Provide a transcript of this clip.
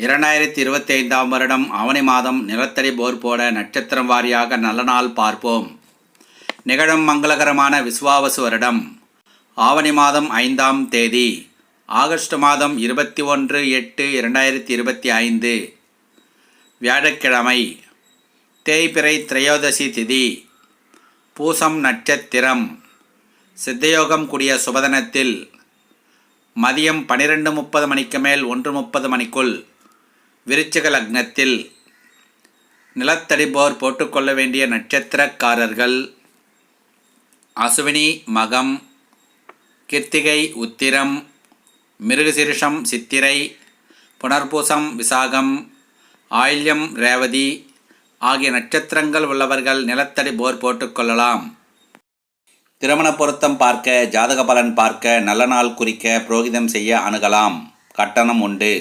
2025ஆம் வருடம் ஆவணி மாதம் நிலத்தடி போர் போட நட்சத்திரம் வாரியாக நல்ல நாள் பார்ப்போம். நிகழும் மங்களகரமான விசுவாவசு வருடம் ஆவணி மாதம் 5ஆம் தேதி ஆகஸ்ட் மாதம் 21/8/2025 வியாழக்கிழமை, தேய்பிறை திரையோதசி திதி, பூசம் நட்சத்திரம். சித்தயோகம் கூடிய சுபதனத்தில் மதியம் 12:30 மணிக்கு மேல் 1:30 மணிக்குள் விருச்சிக லக்னத்தில் நிலத்தடி போர் போட்டுக்கொள்ள வேண்டிய நட்சத்திரக்காரர்கள் அசுவினி, மகம், கிருத்திகை, உத்திரம், மிருகசீரிஷம், சித்திரை, புனர்பூசம், விசாகம், ஆயில்யம், ரேவதி ஆகிய நட்சத்திரங்கள் உள்ளவர்கள் நிலத்தடி போர் போட்டுக்கொள்ளலாம். திருமண பொருத்தம் பார்க்க, ஜாதக பலன் பார்க்க, நல்ல நாள் குறிக்க புரோகிதம் செய்ய அணுகலாம். கட்டணம் உண்டு.